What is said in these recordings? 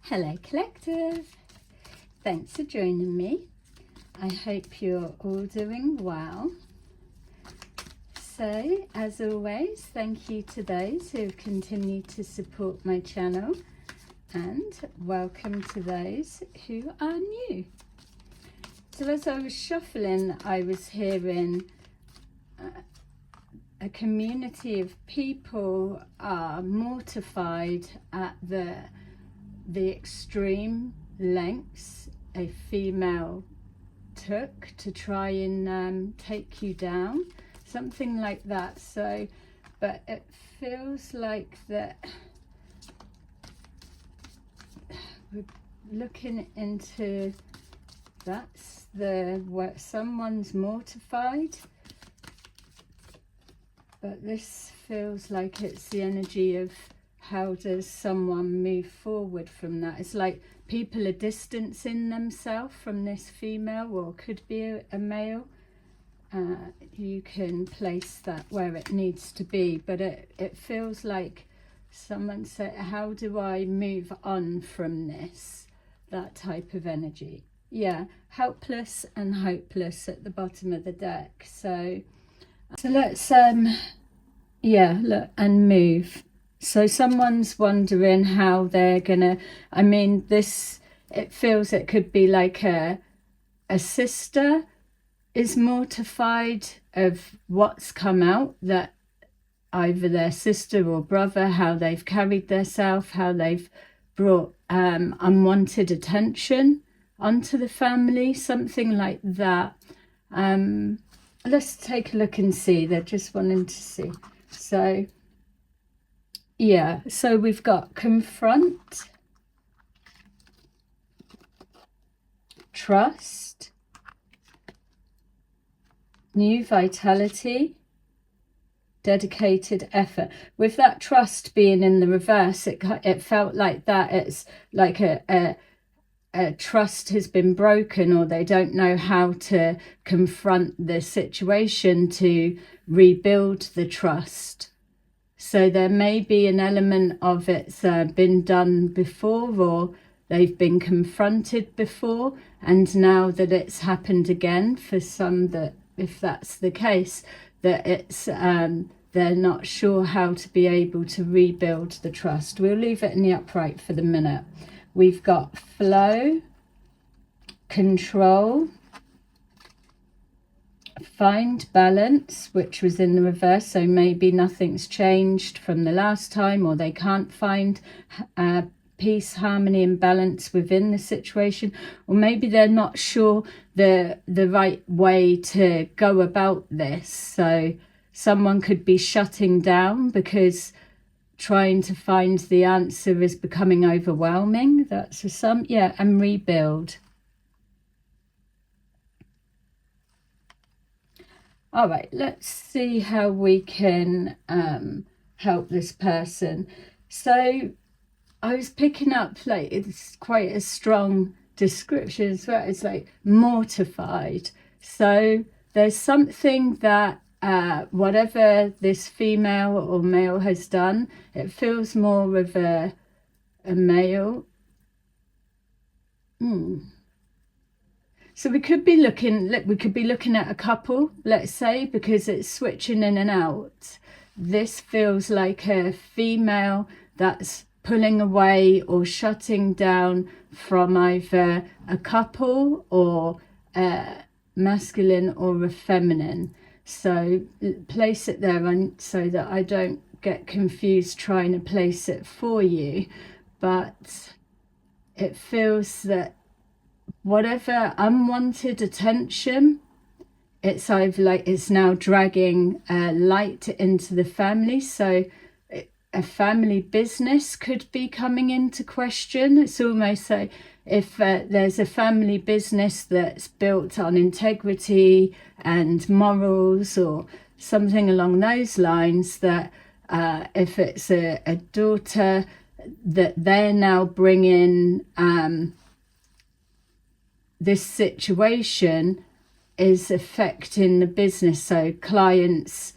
Hello Collective, thanks for joining me. I hope you're all doing well. So as always, thank you to those who have continued to support my channel, and welcome to those who are new. So as I was shuffling, I was hearing a community of people are mortified at the extreme lengths a female took to try and take you down, something like that. So, but it feels like that we're looking into that's where someone's mortified, but this feels like it's the energy of how does someone move forward from that. It's like people are distancing themselves from this female, or could be a male. You can place that where it needs to be, but it feels like someone said, how do I move on from this? That type of energy. Yeah, helpless and hopeless at the bottom of the deck. So let's yeah, look and move. So someone's wondering how they're gonna, I mean, this, it feels it could be like a sister is mortified of what's come out, that either their sister or brother, how they've carried themselves, how they've brought unwanted attention onto the family, something like that. Let's take a look and see. They're just wanting to see. So yeah, so we've got confront, trust, new vitality, dedicated effort. With that trust being in the reverse, it felt like that it's like a trust has been broken, or they don't know how to confront the situation to rebuild the trust. So there may be an element of it's been done before, or they've been confronted before, and now that it's happened again for some, that if that's the case, that it's they're not sure how to be able to rebuild the trust. We'll leave it in the upright for the minute. We've got flow, control, find balance, which was in the reverse. So maybe nothing's changed from the last time, or they can't find peace, harmony and balance within the situation, or maybe they're not sure the right way to go about this. So someone could be shutting down because trying to find the answer is becoming overwhelming. That's for some. Yeah, and rebuild. All right, let's see how we can help this person. So I was picking up, like, it's quite a strong description as well. It's like mortified. So there's something that whatever this female or male has done, it feels more of a male. So we could be looking at a couple, let's say, because it's switching in and out. This feels like a female that's pulling away or shutting down from either a couple or a masculine or a feminine. So place it there, and so that I don't get confused trying to place it for you. But it feels that whatever unwanted attention, it's either like it's now dragging light into the family. So a family business could be coming into question. It's almost like if there's a family business that's built on integrity and morals, or something along those lines, that if it's a daughter, that they're now bringing this situation is affecting the business. So clients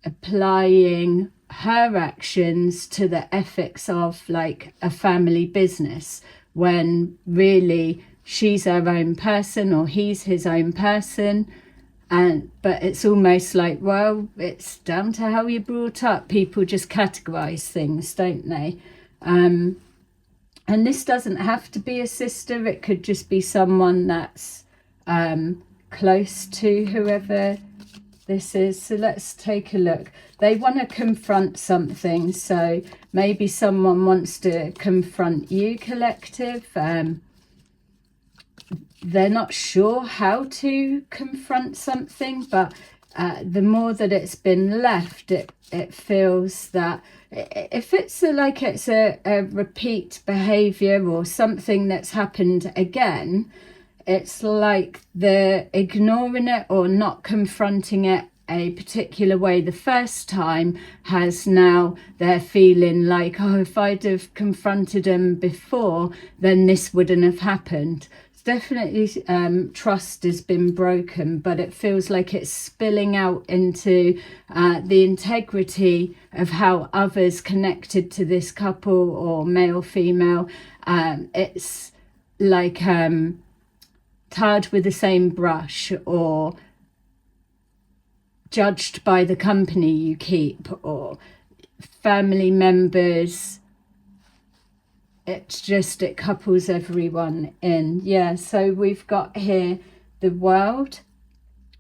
applying her actions to the ethics of like a family business, when really she's her own person or he's his own person. But it's almost like, well, it's down to how you're brought up. People just categorize things, don't they? And this doesn't have to be a sister. It could just be someone that's close to whoever this is. So let's take a look. They want to confront something. So maybe someone wants to confront you, collective. They're not sure how to confront something, but the more that it's been left, it feels that if it's a repeat behavior or something that's happened again, it's like they're ignoring it or not confronting it a particular way the first time has now they're feeling like, oh, if I'd have confronted them before, then this wouldn't have happened. Definitely trust has been broken, but it feels like it's spilling out into the integrity of how others connected to this couple or male female. It's like tarred with the same brush, or judged by the company you keep, or family members. It's just, it couples everyone in. Yeah, so we've got here the world.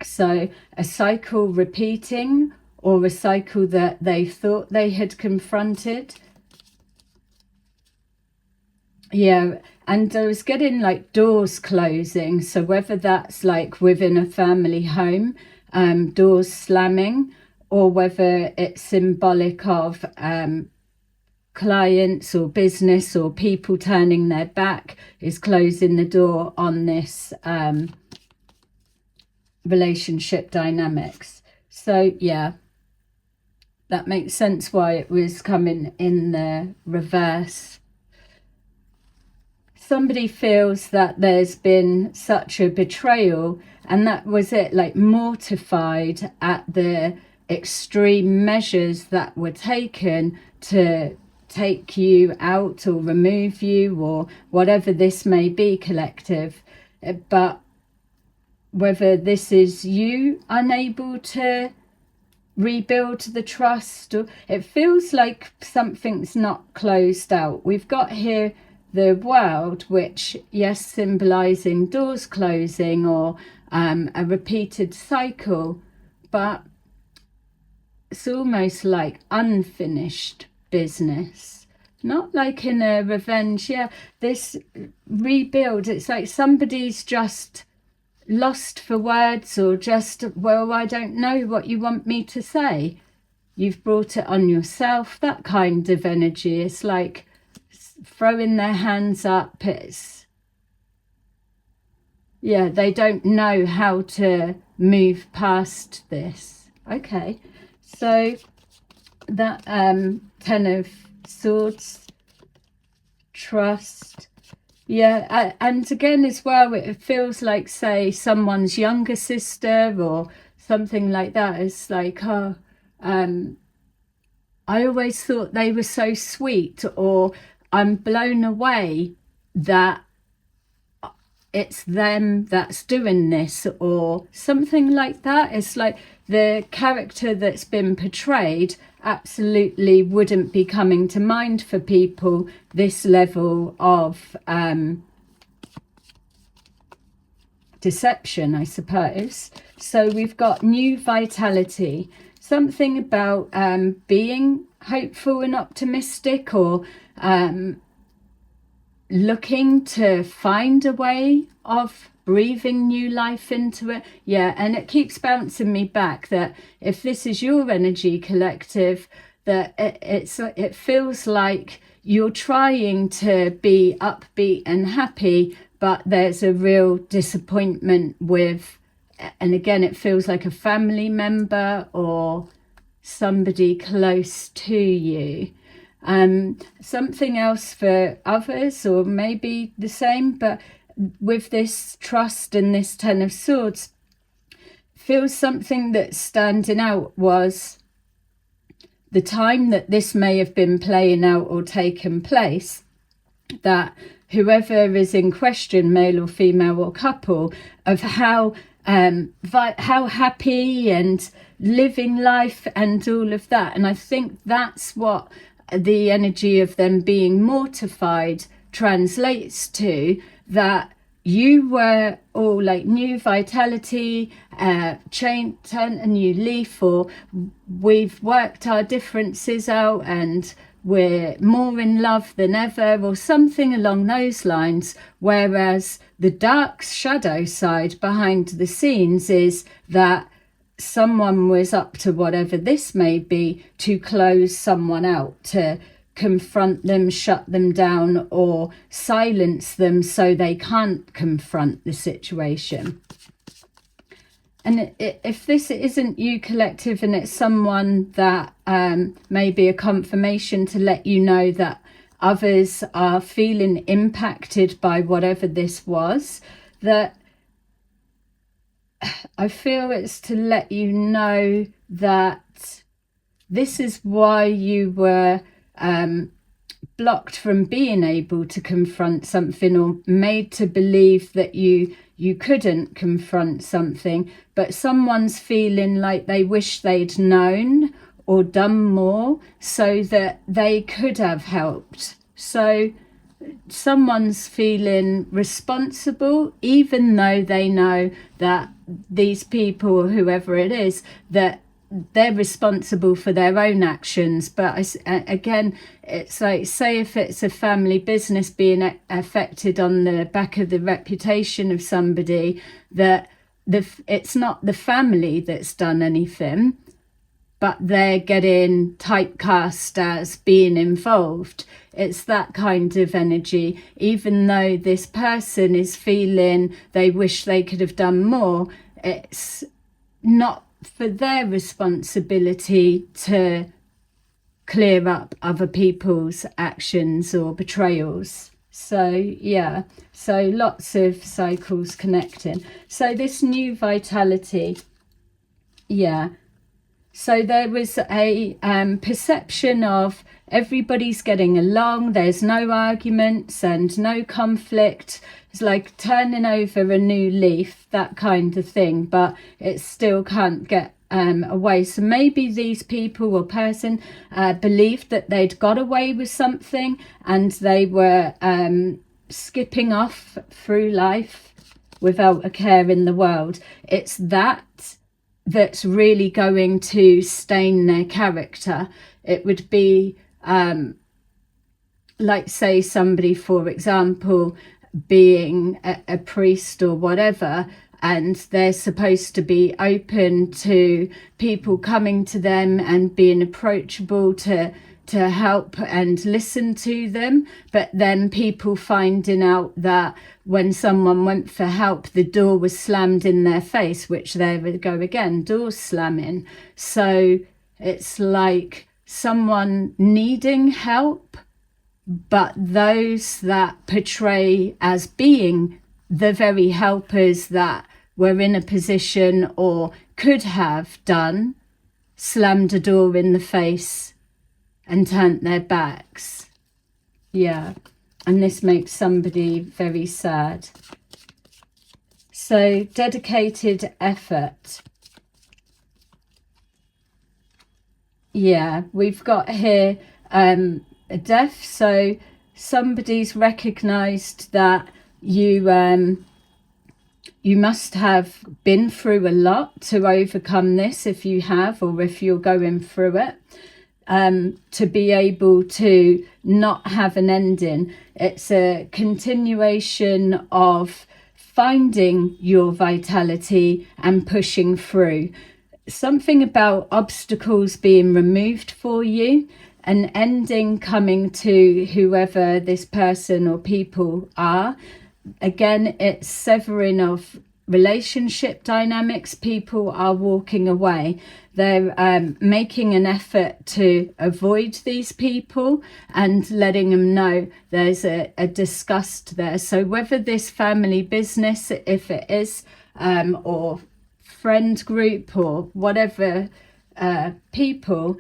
So a cycle repeating, or a cycle that they thought they had confronted. Yeah, and I was getting like doors closing. So whether that's like within a family home, doors slamming, or whether it's symbolic of clients or business or people turning their back, is closing the door on this relationship dynamics. So yeah, that makes sense why it was coming in the reverse. Somebody feels that there's been such a betrayal, and that was it, like mortified at the extreme measures that were taken to take you out or remove you or whatever this may be, collective. But whether this is you unable to rebuild the trust, or it feels like something's not closed out. We've got here the world, which, yes, symbolizing doors closing or a repeated cycle, but it's almost like unfinished business, not like in a revenge. Yeah, this rebuild, it's like somebody's just lost for words, or just, well, I don't know what you want me to say. You've brought it on yourself, that kind of energy. It's like throwing their hands up. It's, yeah, they don't know how to move past this. Okay, so that 10 of Swords, trust. Yeah, and again as well, it feels like, say, someone's younger sister or something like that. It's like, oh, I always thought they were so sweet, or I'm blown away that it's them that's doing this, or something like that. It's like the character that's been portrayed absolutely wouldn't be coming to mind for people, this level of deception, I suppose. So we've got new vitality, something about being hopeful and optimistic, or looking to find a way of breathing new life into it. Yeah, and it keeps bouncing me back that if this is your energy, collective, that it feels like you're trying to be upbeat and happy, but there's a real disappointment with, and again, it feels like a family member or somebody close to you. Something else for others, or maybe the same, but with this trust and this 10 of Swords, feels something that's standing out was the time that this may have been playing out or taken place, that whoever is in question, male or female or couple, of how happy and living life and all of that. And I think that's what the energy of them being mortified translates to, that you were all like new vitality, turn a new leaf, or we've worked our differences out and we're more in love than ever, or something along those lines. Whereas the dark shadow side behind the scenes is that someone was up to whatever this may be to close someone out, to confront them, shut them down, or silence them so they can't confront the situation. And if this isn't you, collective, and it's someone that may be a confirmation to let you know that others are feeling impacted by whatever this was, that I feel it's to let you know that this is why you were blocked from being able to confront something, or made to believe that you couldn't confront something, but someone's feeling like they wish they'd known or done more so that they could have helped. So someone's feeling responsible, even though they know that these people, or whoever it is, that they're responsible for their own actions. But again, it's like, say if it's a family business being affected on the back of the reputation of somebody, that it's not the family that's done anything, but they're getting typecast as being involved. It's that kind of energy. Even though this person is feeling they wish they could have done more, it's not for their responsibility to clear up other people's actions or betrayals. So yeah, so lots of cycles connecting. So this new vitality, yeah, so there was a perception of everybody's getting along, there's no arguments and no conflict. It's like turning over a new leaf, that kind of thing, but it still can't get away. So maybe these people or person believed that they'd got away with something, and they were skipping off through life without a care in the world. It's that's really going to stain their character. It would be like, say somebody, for example, being a priest or whatever, and they're supposed to be open to people coming to them and being approachable to help and listen to them, but then people finding out that when someone went for help, the door was slammed in their face, which there we go again, doors slamming. So it's like someone needing help, but those that portray as being the very helpers that were in a position or could have done, slammed a door in the face and turned their backs. Yeah, and this makes somebody very sad. So dedicated effort. Yeah, we've got here a death. So somebody's recognized that you must have been through a lot to overcome this, if you have, or if you're going through it, to be able to not have an ending. It's a continuation of finding your vitality and pushing through. Something about obstacles being removed for you, an ending coming to whoever this person or people are. Again, it's severing of relationship dynamics. People are walking away. They're making an effort to avoid these people and letting them know there's a disgust there. So whether this family business, if it is, or friend group or whatever, people,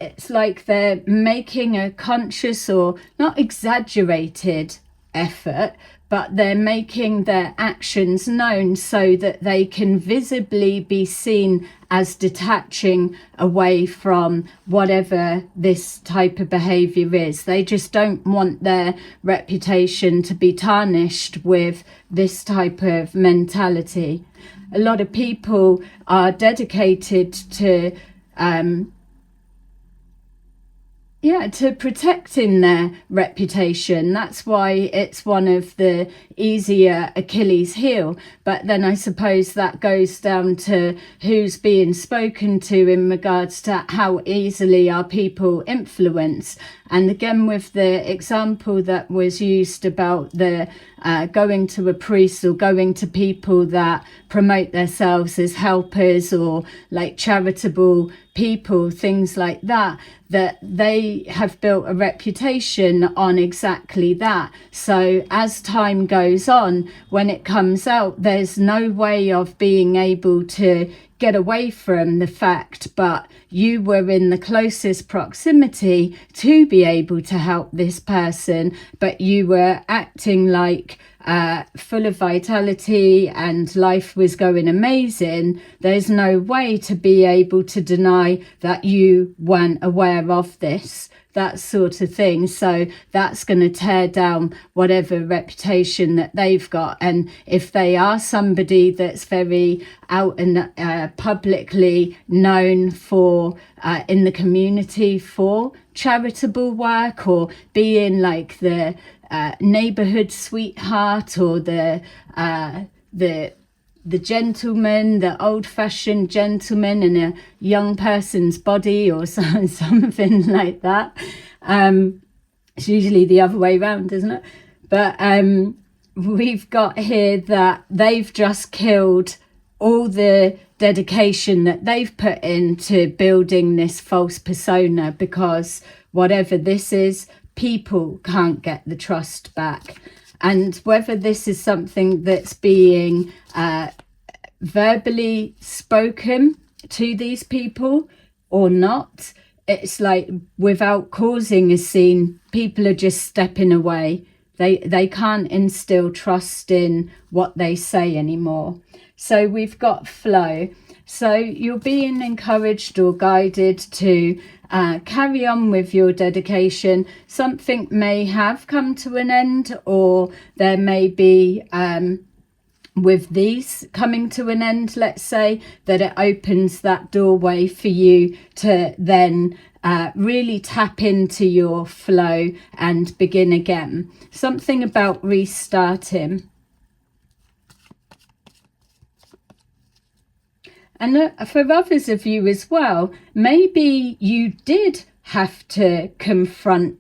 it's like they're making a conscious or not exaggerated effort, but they're making their actions known so that they can visibly be seen as detaching away from whatever this type of behavior is. They just don't want their reputation to be tarnished with this type of mentality. A lot of people are dedicated to to protecting their reputation. That's why it's one of the easier Achilles heel. But then I suppose that goes down to who's being spoken to in regards to how easily are people influenced. And again, with the example that was used about the going to a priest or going to people that promote themselves as helpers or like charitable people, things like that, that they have built a reputation on exactly that. So as time goes on, when it comes out, there's no way of being able to get away from the fact, but you were in the closest proximity to be able to help this person, but you were acting like full of vitality and life was going amazing. There's no way to be able to deny that you weren't aware of this, that sort of thing. So that's going to tear down whatever reputation that they've got. And if they are somebody that's very out and publicly known for in the community for charitable work, or being like the neighborhood sweetheart, or the gentleman, the old-fashioned gentleman in a young person's body, or something like that. It's usually the other way around, isn't it? But we've got here that they've just killed all the dedication that they've put into building this false persona, because whatever this is, people can't get the trust back. And whether this is something that's being verbally spoken to these people or not, it's like without causing a scene, people are just stepping away. They can't instill trust in what they say anymore. So we've got flow. So you're being encouraged or guided to carry on with your dedication. Something may have come to an end, or there may be with these coming to an end, let's say, that it opens that doorway for you to then really tap into your flow and begin again. Something about restarting. And for others of you as well, maybe you did have to confront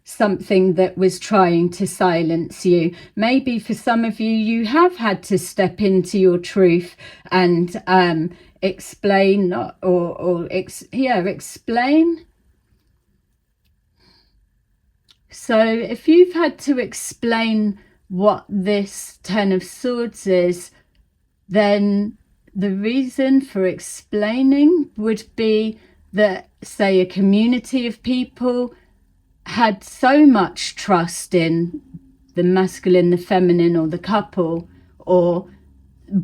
something that was trying to silence you. Maybe for some of you, you have had to step into your truth and explain explain. So if you've had to explain what this Ten of Swords is, then the reason for explaining would be that, say, a community of people had so much trust in the masculine, the feminine, or the couple, or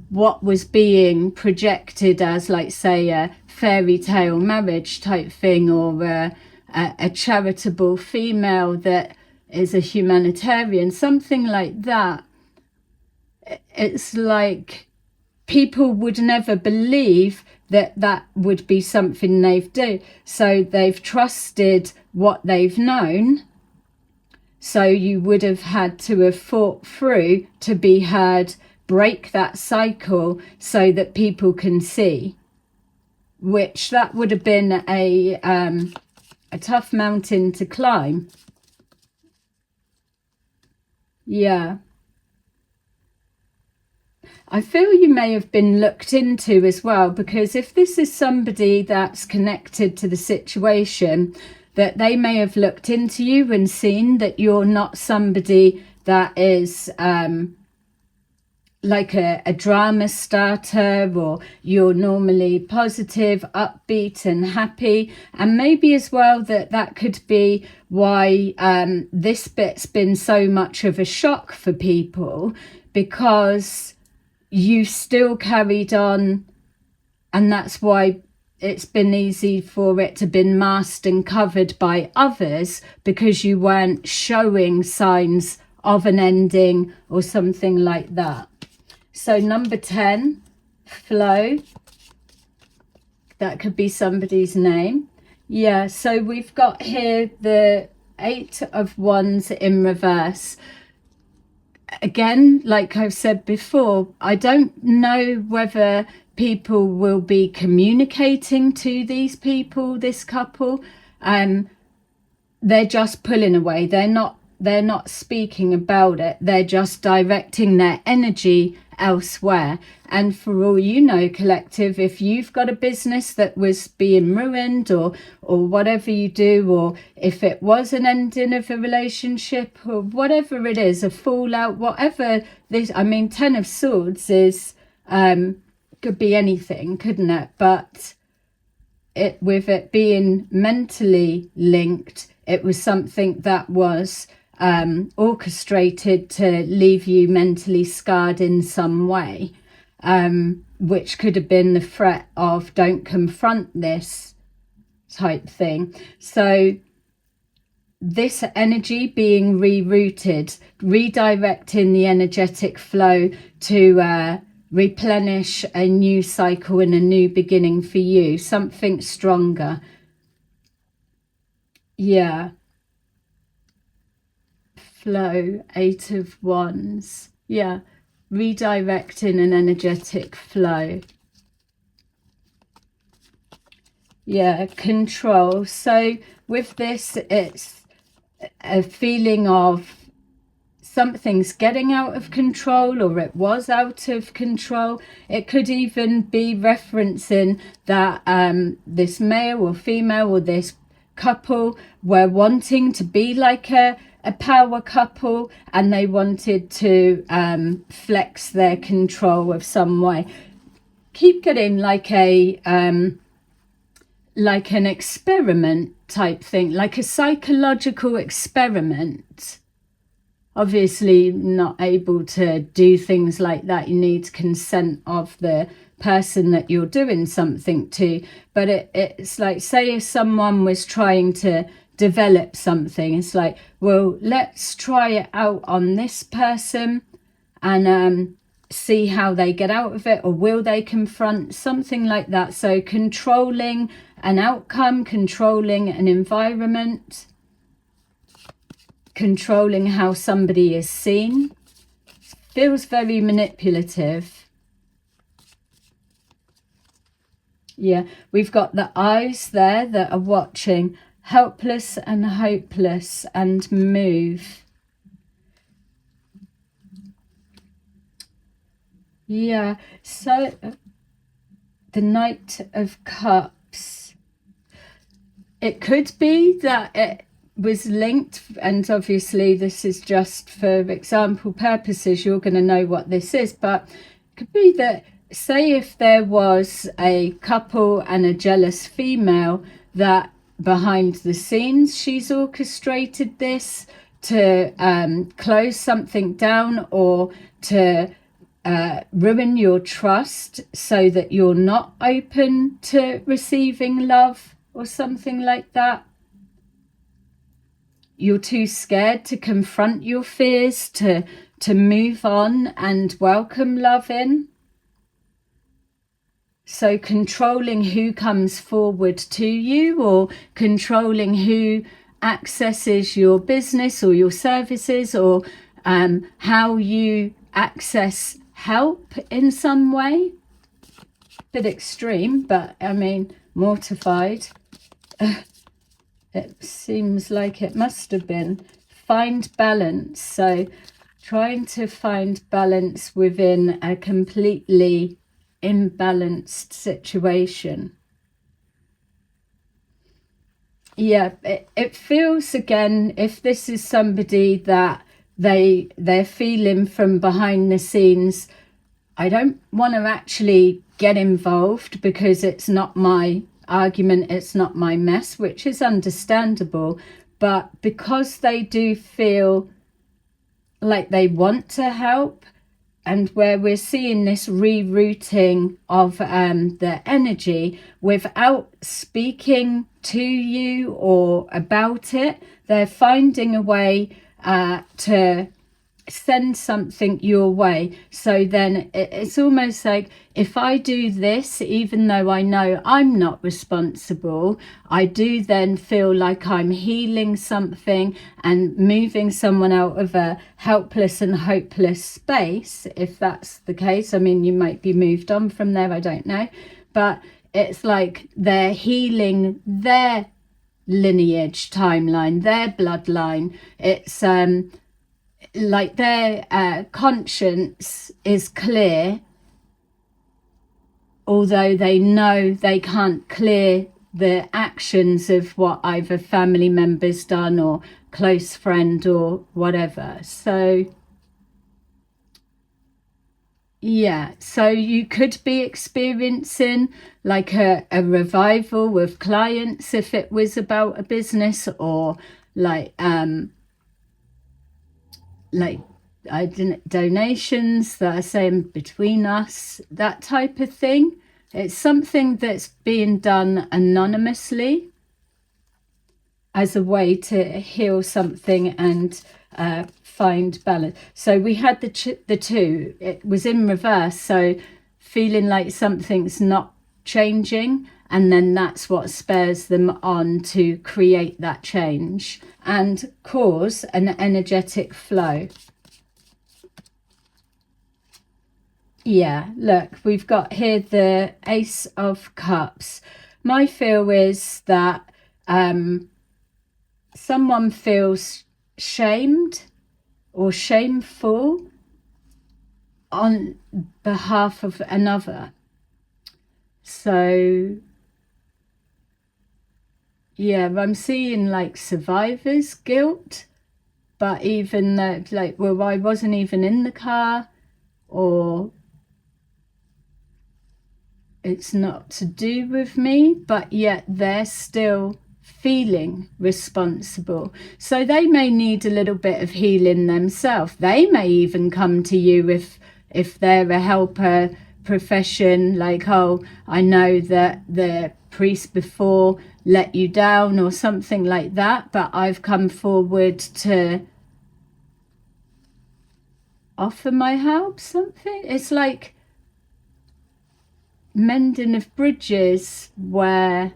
what was being projected as, like, say, a fairy tale marriage type thing, or a charitable female that is a humanitarian, something like that. It's like people would never believe that that would be something they've do. So they've trusted what they've known. So you would have had to have fought through to be heard, break that cycle so that people can see, which that would have been a tough mountain to climb. Yeah. I feel you may have been looked into as well, because if this is somebody that's connected to the situation, that they may have looked into you and seen that you're not somebody that is like a drama starter, or you're normally positive, upbeat and happy. And maybe as well that could be why this bit's been so much of a shock for people, because you still carried on, and that's why it's been easy for it to been masked and covered by others, because you weren't showing signs of an ending or something like that. So number 10, flow. That could be somebody's name. Yeah, so we've got here the 8 of Wands in reverse. Again, like I've said before, I don't know whether people will be communicating to these people, this couple. They're just pulling away. They're not speaking about it. They're just directing their energy elsewhere. And for all you know, collective, if you've got a business that was being ruined, or whatever you do, or if it was an ending of a relationship, or whatever it is, a fallout, whatever this, I mean, 10 of Swords is could be anything, couldn't it? But with it being mentally linked, it was something that was orchestrated to leave you mentally scarred in some way, which could have been the threat of don't confront this type thing. So this energy being rerouted, redirecting the energetic flow to replenish a new cycle and a new beginning for you, something stronger. Yeah. Flow, 8 of Wands. Yeah, redirecting an energetic flow. Yeah, control. So with this, it's a feeling of something's getting out of control, or it was out of control. It could even be referencing that this male or female, or this couple, were wanting to be like a power couple, and they wanted to flex their control of some way. Keep getting like an experiment type thing, like a psychological experiment. Obviously not able to do things like that. You need consent of the person that you're doing something to. But it's like, say if someone was trying to develop something, it's like, well, let's try it out on this person and see how they get out of it, or will they confront, something like that. So controlling an outcome, controlling an environment, controlling how somebody is seen. Feels very manipulative. Yeah, we've got the eyes there that are watching, helpless and hopeless, and move. Yeah, so the Knight of Cups. It could be that it was linked, and obviously this is just for example purposes, you're going to know what this is, but it could be that, say if there was a couple and a jealous female, that behind the scenes she's orchestrated this to close something down, or to ruin your trust so that you're not open to receiving love, or something like that. You're too scared to confront your fears, to move on and welcome love in. So controlling who comes forward to you, or controlling who accesses your business or your services, or how you access help in some way. Bit extreme, but I mean, Mortified. It seems like it must have been. Find balance. So trying to find balance within a completely imbalanced situation. Yeah, it feels, again, if this is somebody that they're feeling from behind the scenes I don't want to actually get involved because it's not my argument, it's not my mess, which is understandable. But because they do feel like they want to help, and where we're seeing this rerouting of the energy without speaking to you or about it, they're finding a way to send something your way. So then it's almost like, if I do this, even though I know I'm not responsible, I do then feel like I'm healing something and moving someone out of a helpless and hopeless space, if that's the case. I mean, you might be moved on from there, I don't know, but it's like they're healing their lineage timeline, their bloodline. It's like their conscience is clear, although they know they can't clear the actions of what either family members done or close friend or whatever. So yeah, so you could be experiencing like a revival with clients if it was about a business, or like donations that are saying between us, that type of thing. It's something that's being done anonymously as a way to heal something and find balance. So we had the two, it was in reverse, so feeling like something's not changing, and then that's what spurs them on to create that change and cause an energetic flow. Yeah, look, we've got here the Ace of Cups. My feel is that someone feels shamed or shameful on behalf of another. So yeah, I'm seeing like survivor's guilt, but even that, like, well, I wasn't even in the car, or it's not to do with me, but yet they're still feeling responsible. So they may need a little bit of healing themselves. They may even come to you if they're a helper profession, like, oh, I know that the priest before let you down or something like that, but I've come forward to offer my help, something. It's like mending of bridges where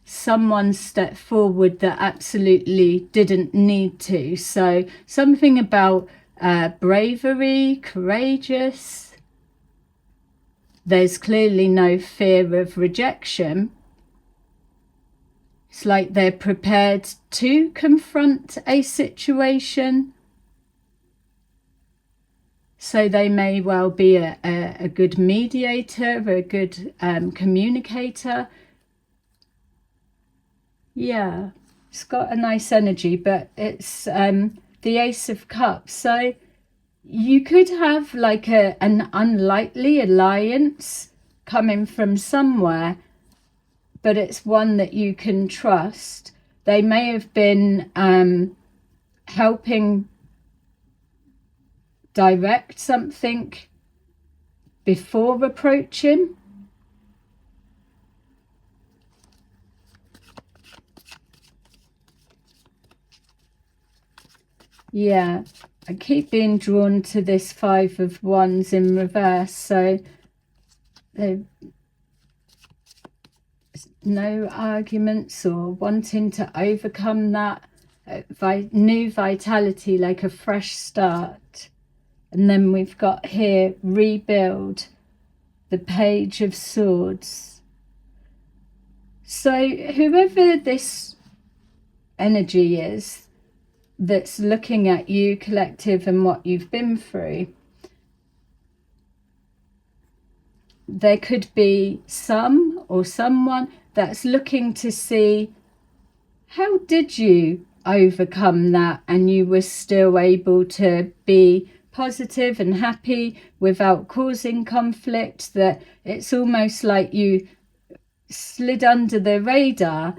someone stepped forward that absolutely didn't need to. So something about bravery, courageous. There's clearly no fear of rejection. It's like they're prepared to confront a situation. So they may well be a good mediator, a good communicator. Yeah, it's got a nice energy, but it's the Ace of Cups. So you could have like an unlikely alliance coming from somewhere, but it's one that you can trust. They may have been helping direct something before approaching. Yeah, I keep being drawn to this Five of Wands in reverse, so there's no arguments or wanting to overcome that. New vitality, like a fresh start. And then we've got here, rebuild, the Page of Swords. So whoever this energy is that's looking at you, collective, and what you've been through, there could be some or someone that's looking to see, how did you overcome that and you were still able to be positive and happy without causing conflict, that it's almost like you slid under the radar.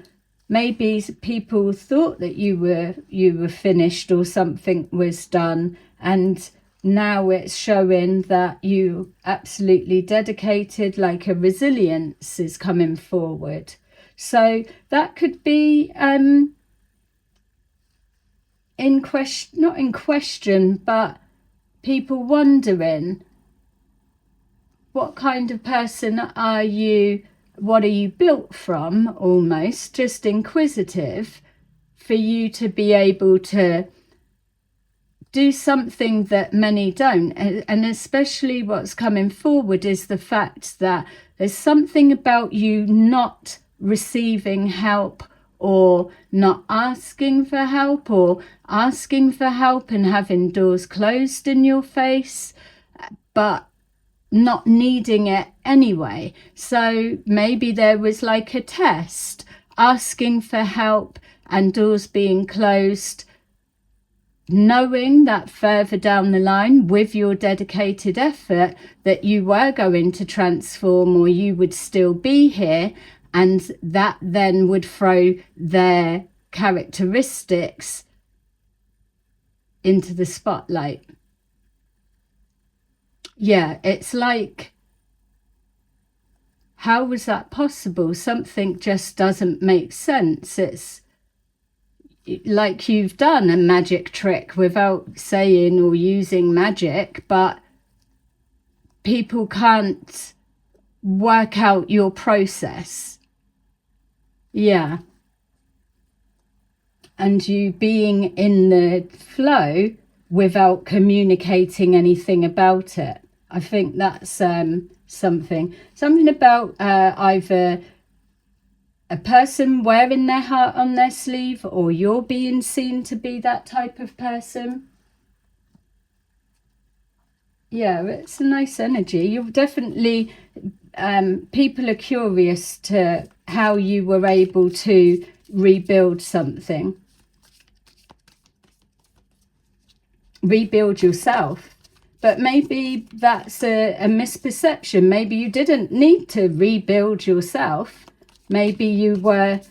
Maybe people thought that you were finished or something was done, and now it's showing that you absolutely dedicated, like a resilience is coming forward. So that could be not in question, but people wondering, what kind of person are you? What are you built from? Almost just inquisitive, for you to be able to do something that many don't. And especially what's coming forward is the fact that there's something about you not receiving help, or not asking for help, or asking for help and having doors closed in your face, but not needing it anyway. So maybe there was like a test, asking for help and doors being closed, knowing that further down the line, with your dedicated effort, that you were going to transform, or you would still be here, and that then would throw their characteristics into the spotlight. Yeah, it's like, how was that possible? Something just doesn't make sense. It's like you've done a magic trick without saying or using magic, but people can't work out your process. Yeah. And you being in the flow without communicating anything about it. I think that's something about either a person wearing their heart on their sleeve, or you're being seen to be that type of person. Yeah, it's a nice energy. You're definitely, people are curious to how you were able to rebuild something. Rebuild yourself. But maybe that's a misperception. Maybe you didn't need to rebuild yourself. Maybe you were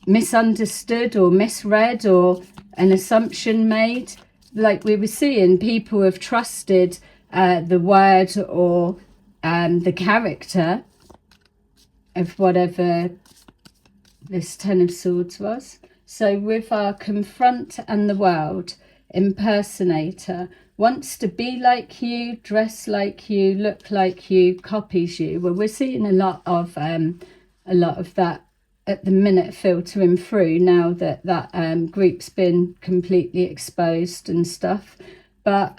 misunderstood or misread, or an assumption made. Like we were seeing, people have trusted the word or the character of whatever this Ten of Swords was. So with our confront and the world, impersonator, wants to be like you, dress like you, look like you, copies you. Well, we're seeing a lot of that at the minute filtering through now that group's been completely exposed and stuff. But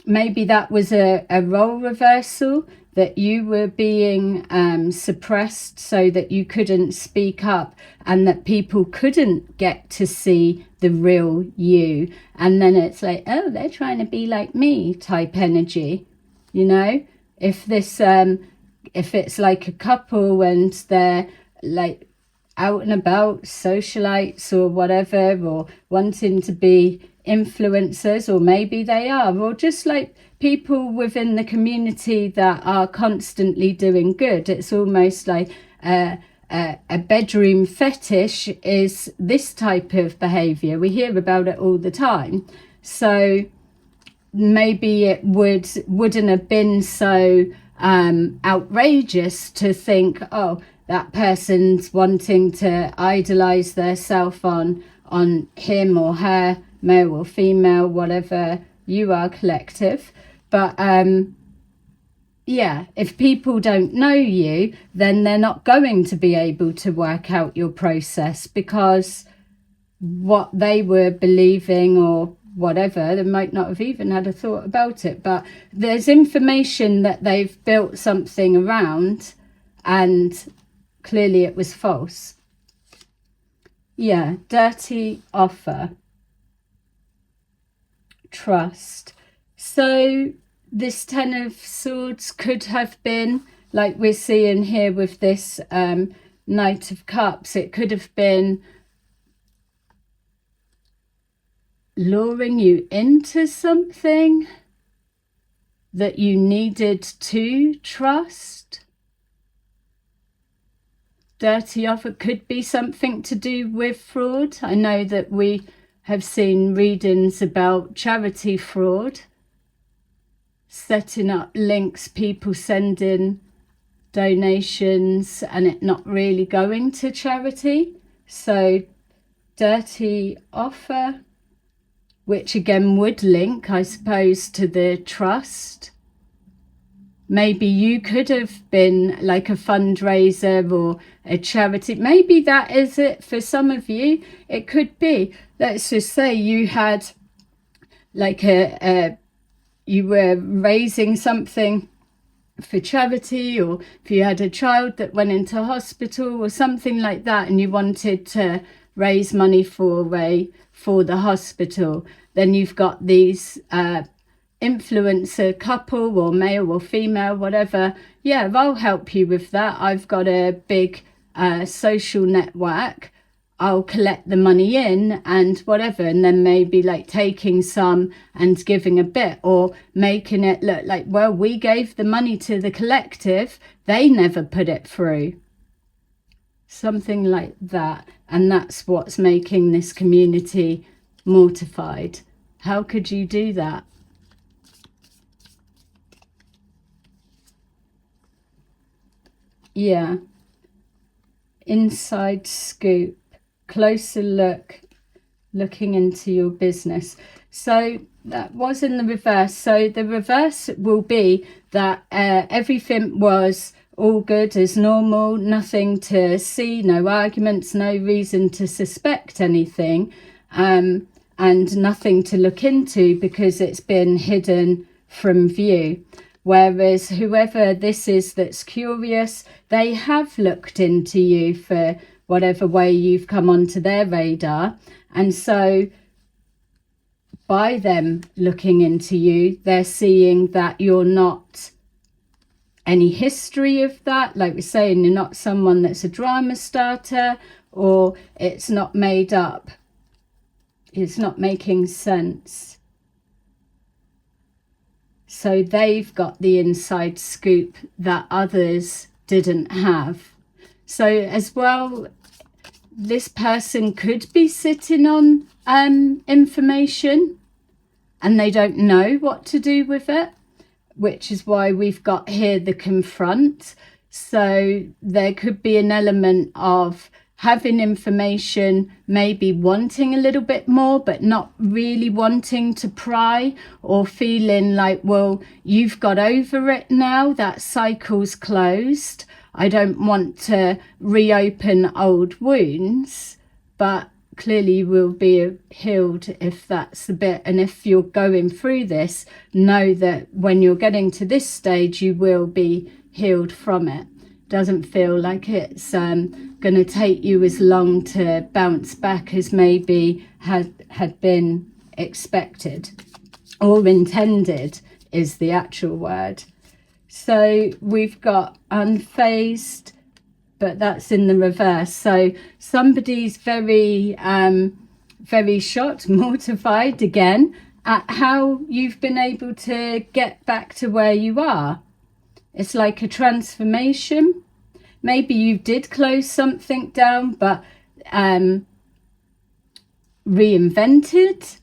maybe that was a role reversal, that you were being suppressed so that you couldn't speak up, and that people couldn't get to see the real you. And then it's like, oh, they're trying to be like me type energy, you know? If this if it's like a couple and they're like out and about, socialites or whatever, or wanting to be influencers, or maybe they are, or just like people within the community that are constantly doing good. It's almost like a bedroom fetish is this type of behavior. We hear about it all the time. So maybe it wouldn't have been so outrageous to think, oh, that person's wanting to idolize their self on him or her, male or female, whatever you are, collective. But yeah, if people don't know you, then they're not going to be able to work out your process, because what they were believing or whatever, they might not have even had a thought about it, but there's information that they've built something around, and clearly it was false. Yeah, dirty offer. Trust. So this Ten of Swords could have been, like we're seeing here with this Knight of Cups, it could have been luring you into something that you needed to trust. Dirty offer could be something to do with fraud. I know that we have seen readings about charity fraud, setting up links, people sending donations and it not really going to charity. So dirty offer, which again would link, I suppose, to the trust. Maybe you could have been like a fundraiser or a charity. Maybe that is it for some of you. It could be, let's just say you had like you were raising something for charity, or if you had a child that went into hospital or something like that and you wanted to raise money for the hospital, then you've got these influencer couple, or male or female, whatever. Yeah, I'll help you with that. I've got a big social network. I'll collect the money in and whatever, and then maybe like taking some and giving a bit, or making it look like, well, we gave the money to the collective, they never put it through. Something like that. And that's what's making this community mortified. How could you do that? Yeah. Inside scoop. Closer look, looking into your business. So that was in the reverse. So the reverse will be that everything was all good as normal, nothing to see, no arguments, no reason to suspect anything, and nothing to look into because it's been hidden from view. Whereas whoever this is that's curious, they have looked into you for whatever way you've come onto their radar. And so by them looking into you, they're seeing that you're not any history of that. Like we're saying, you're not someone that's a drama starter, or it's not made up. It's not making sense. So they've got the inside scoop that others didn't have. So as well, this person could be sitting on information and they don't know what to do with it, which is why we've got here the confront. So there could be an element of having information, maybe wanting a little bit more, but not really wanting to pry, or feeling like, well, you've got over it now, that cycle's closed. I don't want to reopen old wounds, but clearly you will be healed if that's the bit. And if you're going through this, know that when you're getting to this stage, you will be healed from it. Doesn't feel like it's going to take you as long to bounce back as maybe had been expected or intended is the actual word. So we've got unfazed, but that's in the reverse. So somebody's very shocked, mortified again at how you've been able to get back to where you are. It's like a transformation. Maybe you did close something down, but reinvented.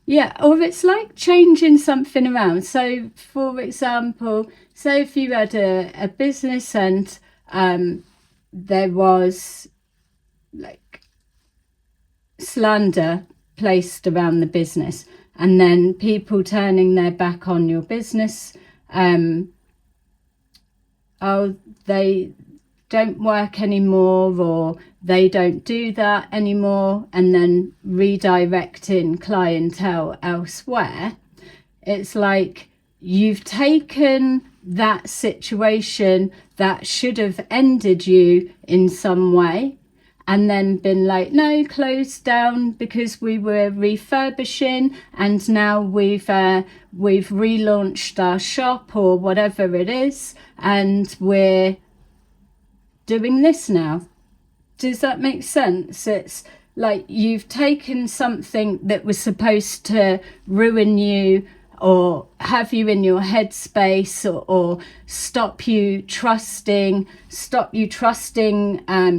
Yeah, or it's like changing something around. So, for example, say if you had a business and there was like slander placed around the business, and then people turning their back on your business, oh, they don't work anymore, or they don't do that anymore, and then redirecting clientele elsewhere. It's like you've taken that situation that should have ended you in some way and then been like, no, closed down because we were refurbishing, and now we've relaunched our shop or whatever it is, and we're doing this now. Does that make sense? It's like you've taken something that was supposed to ruin you or have you in your headspace, or stop you trusting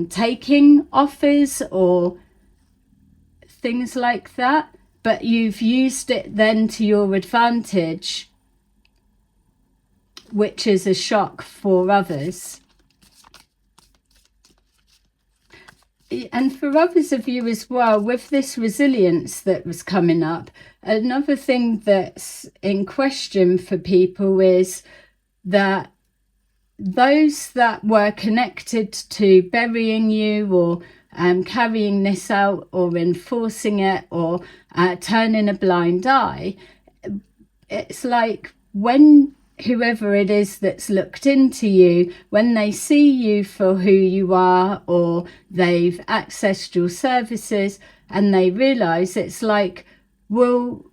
taking offers or things like that, but you've used it then to your advantage, which is a shock for others. And for others of you as well, with this resilience that was coming up, another thing that's in question for people is that those that were connected to burying you or carrying this out or enforcing it or turning a blind eye, it's like when whoever it is that's looked into you, when they see you for who you are, or they've accessed your services and they realize, it's like, well,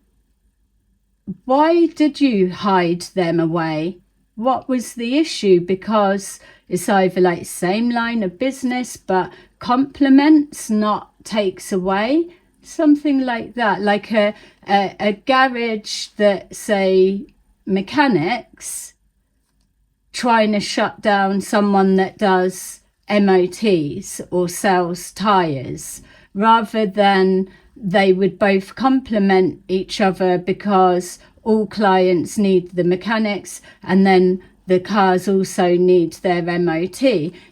why did you hide them away? What was the issue? Because it's either like same line of business but complements, not takes away, something like that. Like a garage that, say, mechanics trying to shut down someone that does MOTs or sells tires, rather than they would both complement each other, because all clients need the mechanics and then the cars also need their MOT.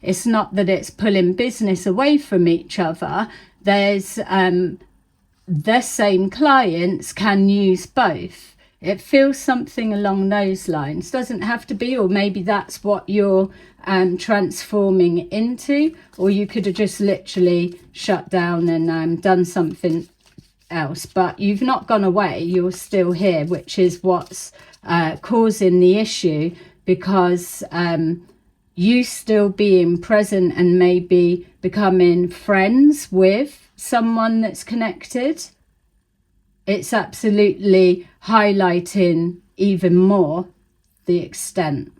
It's not that it's pulling business away from each other. There's the same clients can use both. It feels something along those lines. Doesn't have to be, or maybe that's what you're transforming into, or you could have just literally shut down and done something else, but you've not gone away, you're still here, which is what's causing the issue, because you still being present and maybe becoming friends with someone that's connected, it's absolutely highlighting even more the extent.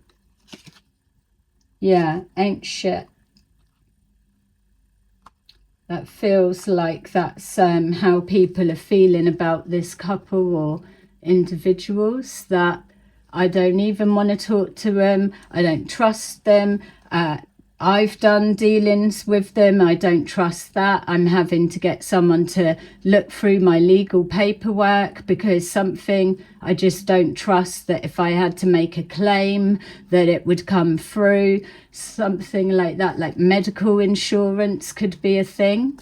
Yeah, ain't shit. That feels like that's how people are feeling about this couple or individuals, that I don't even want to talk to them, I don't trust them, I've done dealings with them, I don't trust that, I'm having to get someone to look through my legal paperwork because something, I just don't trust that if I had to make a claim that it would come through, something like that. Like medical insurance could be a thing.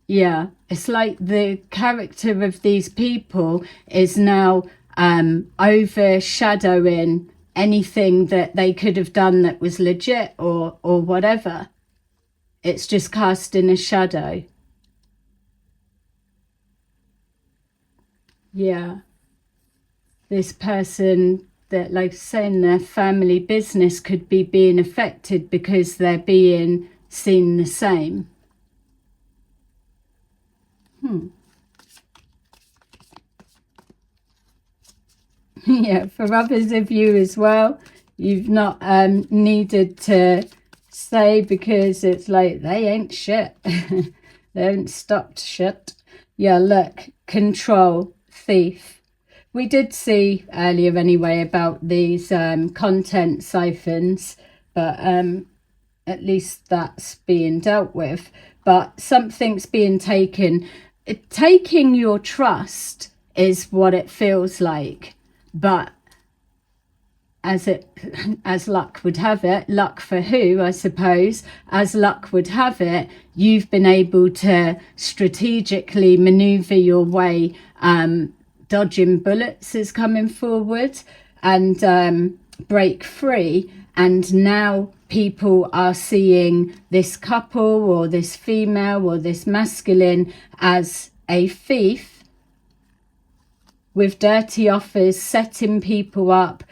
Yeah, it's like the character of these people is now overshadowing anything that they could have done that was legit or whatever. It's just casting a shadow. Yeah, this person that, like saying, their family business could be being affected because they're being seen the same. Yeah, for others of you as well, you've not needed to say, because it's like they ain't shit. They haven't stopped shit. Yeah, look, control, thief. We did see earlier anyway about these content siphons, but at least that's being dealt with. But something's being taken. Taking your trust is what it feels like. But as luck would have it, luck for who, I suppose, as luck would have it, you've been able to strategically maneuver your way, dodging bullets is coming forward, and break free. And now people are seeing this couple or this female or this masculine as a thief, with dirty offers, setting people up,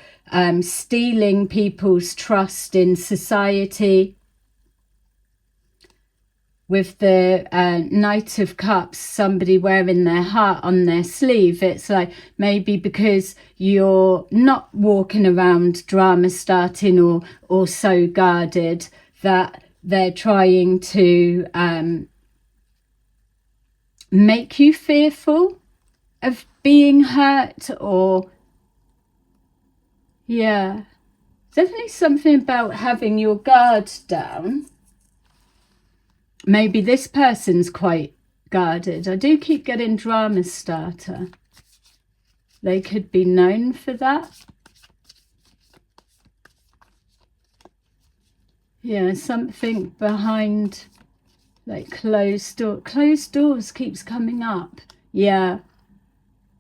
stealing people's trust in society. With the Knight of Cups, somebody wearing their heart on their sleeve. It's like maybe because you're not walking around drama starting or so guarded, that they're trying to make you fearful of being hurt, or yeah, definitely something about having your guard down. Maybe this person's quite guarded. I do keep getting drama starter. They could be known for that. Yeah, something behind, like closed doors keeps coming up. Yeah,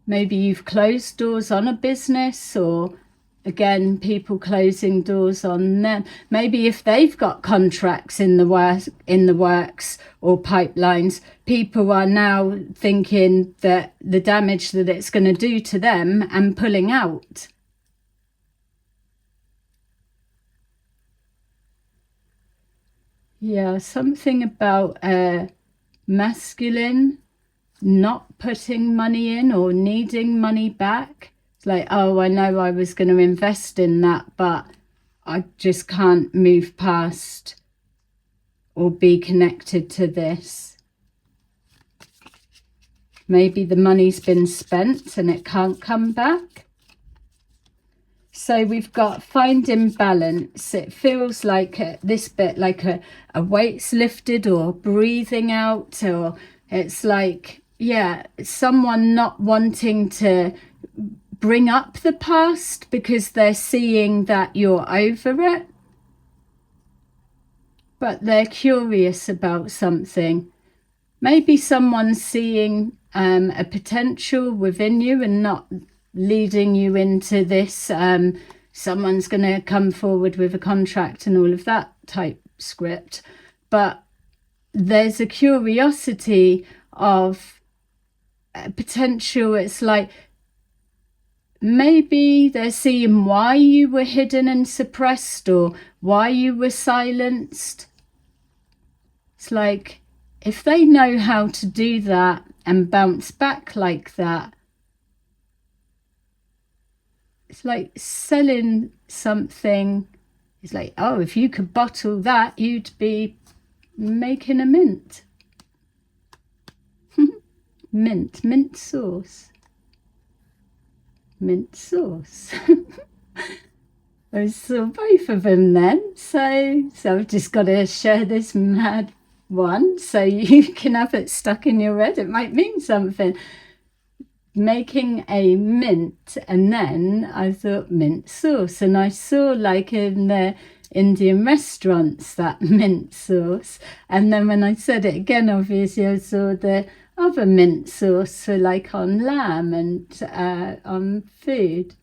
maybe you've closed doors on a business, or again, people closing doors on them. Maybe if they've got contracts in the works or pipelines, people are now thinking that the damage that it's going to do to them and pulling out. Yeah, something about masculine not putting money in or needing money back. It's like, oh, I know I was going to invest in that, but I just can't move past or be connected to this. Maybe the money's been spent and it can't come back. So we've got finding balance. It feels like this bit like a weight's lifted, or breathing out, or it's like, yeah, someone not wanting to bring up the past because they're seeing that you're over it, but they're curious about something. Maybe someone's seeing a potential within you and not leading you into this, someone's going to come forward with a contract and all of that type script. But there's a curiosity of potential. It's like maybe they're seeing why you were hidden and suppressed, or why you were silenced. It's like, if they know how to do that and bounce back like that, it's like selling something. It's like, oh, if you could bottle that, you'd be making a mint. mint sauce. Mint sauce. I saw both of them then. So I've just got to share this mad one so you can have it stuck in your head. It might mean something. Making a mint, and then I thought mint sauce, and I saw like in the Indian restaurants that mint sauce, and then when I said it again, obviously I saw the other mint sauce for like on lamb and on food.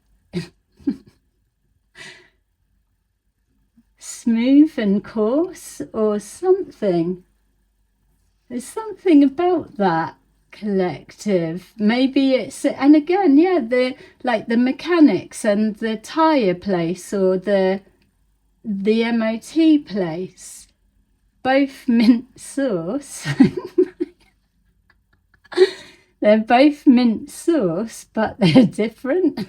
Smooth and coarse or something. There's something about that collective. Maybe it's, and again, yeah, the like the mechanics and the tire place, or the MOT place, both mint sauce. They're both mint sauce, but they're different.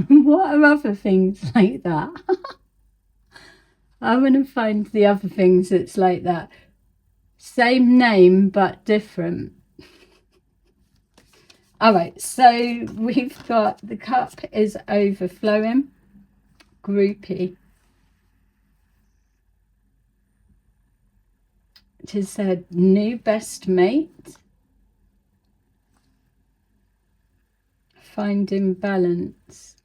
What are other things like that? I want to find the other things that's like that. Same name, but different. All right, so we've got the cup is overflowing. Groupie. It has said new best mate. Finding balance.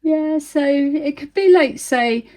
Yeah, so it could be like, say,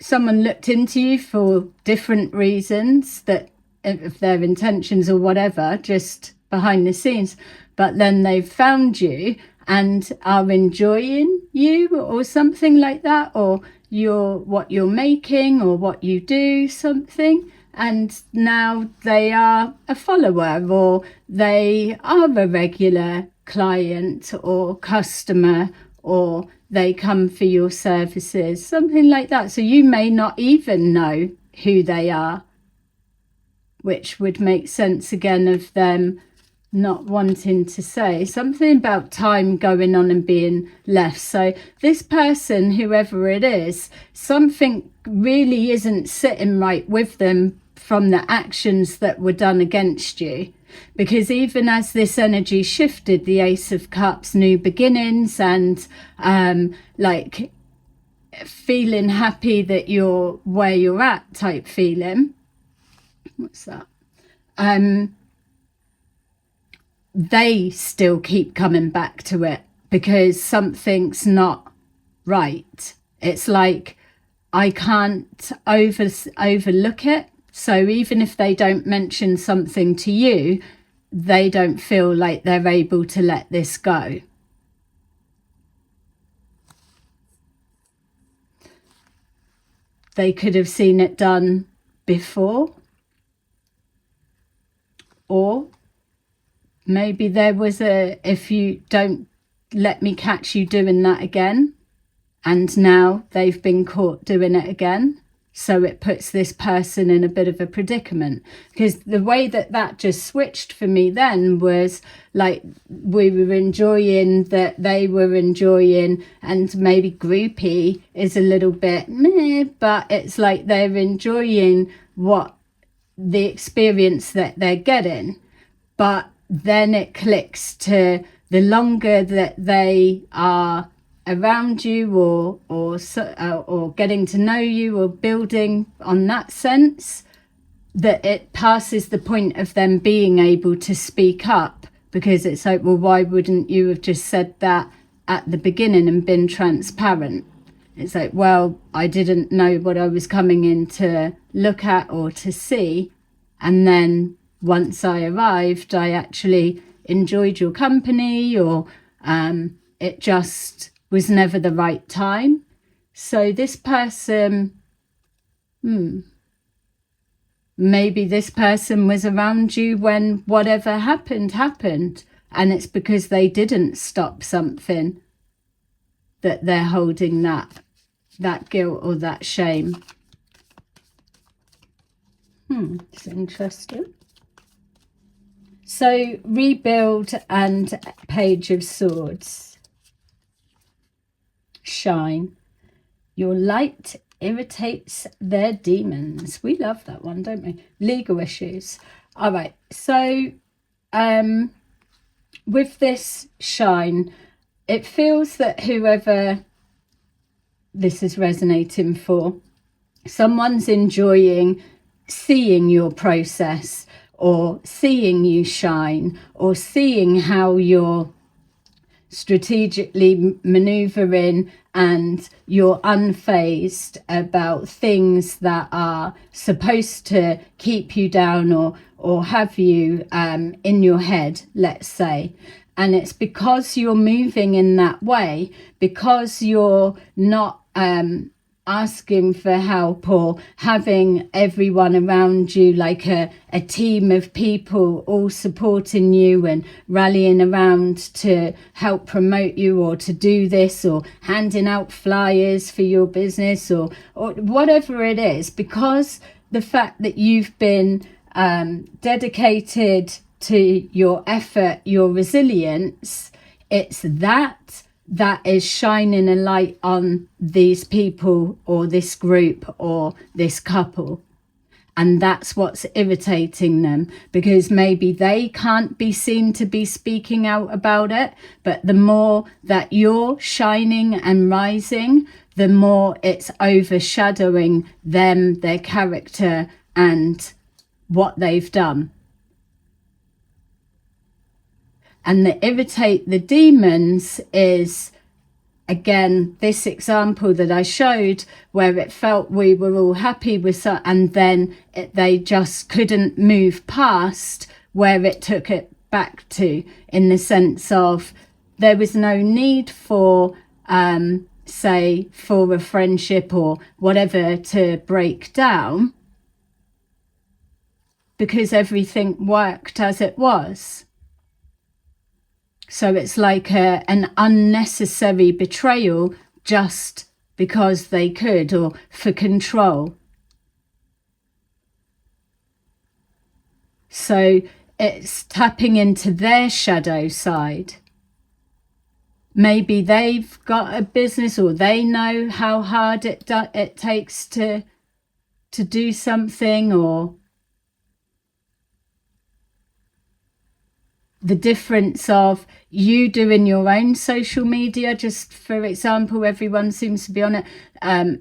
someone looked into you for different reasons, that if their intentions or whatever, just behind the scenes, but then they've found you and are enjoying you or something like that, or what you're making or what you do, something, and now they are a follower, or they are a regular client or customer, or they come for your services, something like that. So you may not even know who they are, which would make sense again of them not wanting to say something about time going on and being left. So this person, whoever it is, something really isn't sitting right with them from the actions that were done against you. Because even as this energy shifted, the Ace of Cups, new beginnings, and like feeling happy that you're where you're at type feeling. What's that? They still keep coming back to it because something's not right. It's like I can't overlook it. So even if they don't mention something to you, they don't feel like they're able to let this go. They could have seen it done before, or maybe there was if you don't let me catch you doing that again, and now they've been caught doing it again. So it puts this person in a bit of a predicament, because the way that just switched for me then was like we were enjoying that they were enjoying, and maybe groupie is a little bit meh, but it's like they're enjoying what the experience that they're getting. But then it clicks to the longer that they are around you or getting to know you or building on that sense, that it passes the point of them being able to speak up, because it's like, well, why wouldn't you have just said that at the beginning and been transparent? It's like, well, I didn't know what I was coming in to look at or to see, and then once I arrived, I actually enjoyed your company, or it just was never the right time. So this person, maybe this person was around you when whatever happened, and it's because they didn't stop something that they're holding that guilt or that shame. It's interesting. So rebuild and Page of Swords. Shine. Your light irritates their demons. We love that one, don't we? Legal issues. All right. So with this shine, it feels that whoever this is resonating for, someone's enjoying seeing your process, or seeing you shine, or seeing how you're strategically maneuvering and you're unfazed about things that are supposed to keep you down or have you in your head, let's say. And it's because you're moving in that way, because you're not asking for help or having everyone around you like a team of people all supporting you and rallying around to help promote you, or to do this, or handing out flyers for your business, or whatever it is. Because the fact that you've been dedicated to your effort, your resilience, it's that is shining a light on these people or this group or this couple. And that's what's irritating them, because maybe they can't be seen to be speaking out about it, but the more that you're shining and rising, the more it's overshadowing them, their character, and what they've done. And the irritate the demons is, again, this example that I showed, where it felt we were all happy with, and then they just couldn't move past where it took it back to, in the sense of there was no need for, say, for a friendship or whatever to break down, because everything worked as it was. So it's like an unnecessary betrayal just because they could, or for control. So it's tapping into their shadow side. Maybe they've got a business, or they know how hard it takes to do something, or the difference of you doing your own social media. Just for example, everyone seems to be on it.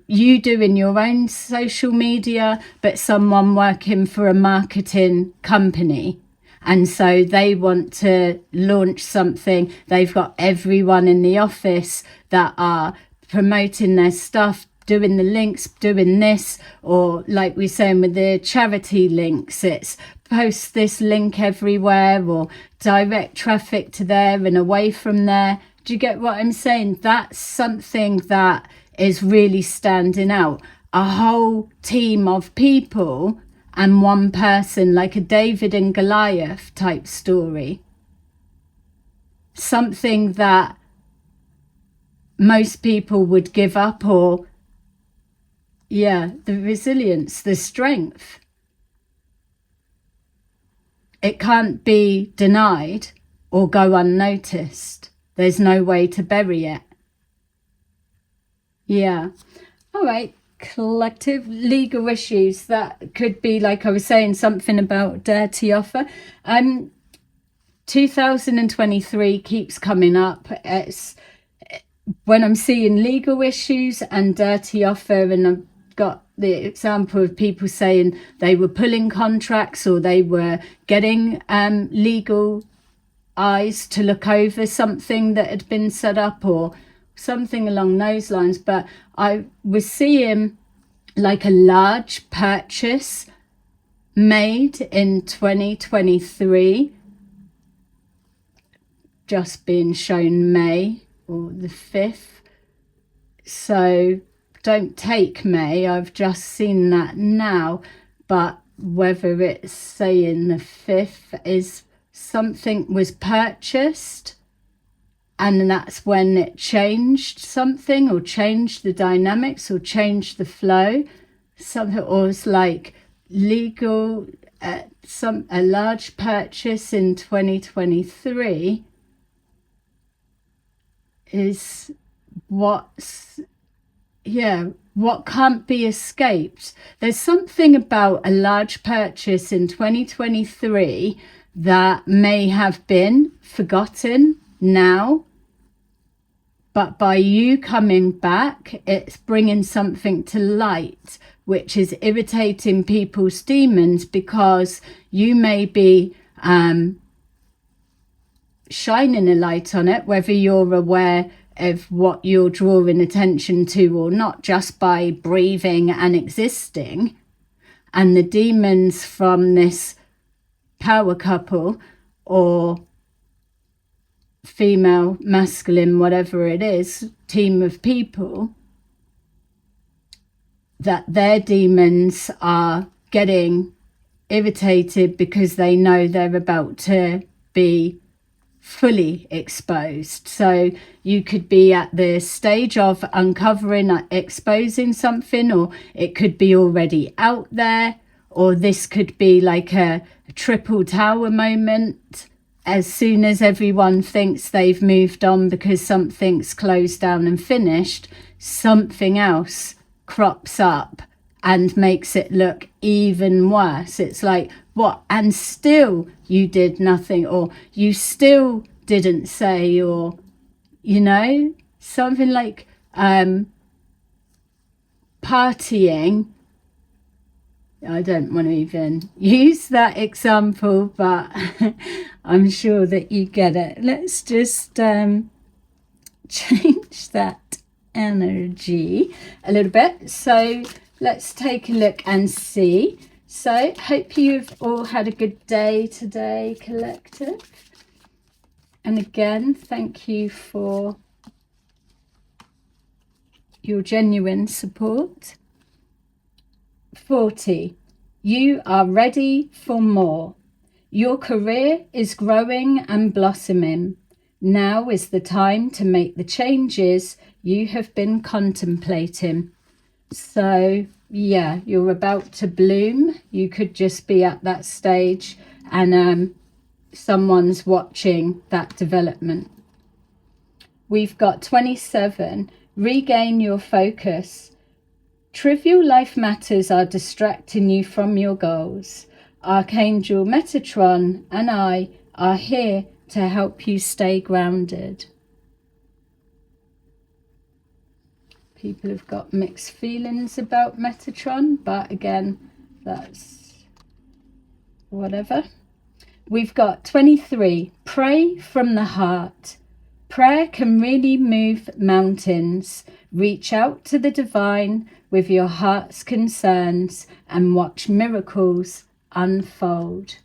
You doing your own social media, but someone working for a marketing company, and so they want to launch something. They've got everyone in the office that are promoting their stuff, doing the links, doing this, or like we're saying with the charity links, it's post this link everywhere, or direct traffic to there and away from there. Do you get what I'm saying? That's something that is really standing out. A whole team of people and one person, like a David and Goliath type story. Something that most people would give up, or the resilience, the strength. It can't be denied or go unnoticed. There's no way to bury it. Yeah. All right. Collective legal issues. That could be, like I was saying, something about dirty offer. 2023 keeps coming up. It's when I'm seeing legal issues and dirty offer, and I've got the example of people saying they were pulling contracts, or they were getting legal eyes to look over something that had been set up, or something along those lines. But I was seeing like a large purchase made in 2023, just being shown May or the 5th. So don't take May, I've just seen that now, but whether it's saying the 5th is something was purchased, and that's when it changed something, or changed the dynamics, or changed the flow, something, or it's like legal, a large purchase in 2023 is what's what can't be escaped. There's something about a large purchase in 2023 that may have been forgotten now, but by you coming back, it's bringing something to light, which is irritating people's demons, because you may be shining a light on it, whether you're aware of what you're drawing attention to or not, just by breathing and existing. And the demons from this power couple, or female, masculine, whatever it is, team of people, that their demons are getting irritated because they know they're about to be fully exposed. So you could be at the stage of uncovering, exposing something, or it could be already out there, or this could be like a triple tower moment. As soon as everyone thinks they've moved on because something's closed down and finished, something else crops up and makes it look even worse. It's like, what? And still you did nothing, or you still didn't say, or, you know, something like partying. I don't want to even use that example, but I'm sure that you get it. Let's just change that energy a little bit. So let's take a look and see. So hope you've all had a good day today, collective. And again, thank you for your genuine support. 40. You are ready for more. Your career is growing and blossoming. Now is the time to make the changes you have been contemplating. So, yeah, you're about to bloom. You could just be at that stage, and someone's watching that development. We've got 27, regain your focus. Trivial life matters are distracting you from your goals. Archangel Metatron and I are here to help you stay grounded. People have got mixed feelings about Metatron, but again, that's whatever. We've got 23, pray from the heart. Prayer can really move mountains. Reach out to the divine with your heart's concerns and watch miracles unfold.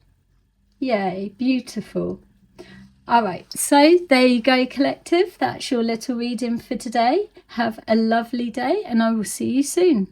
Yay, beautiful. All right, so there you go, collective. That's your little reading for today. Have a lovely day and I will see you soon.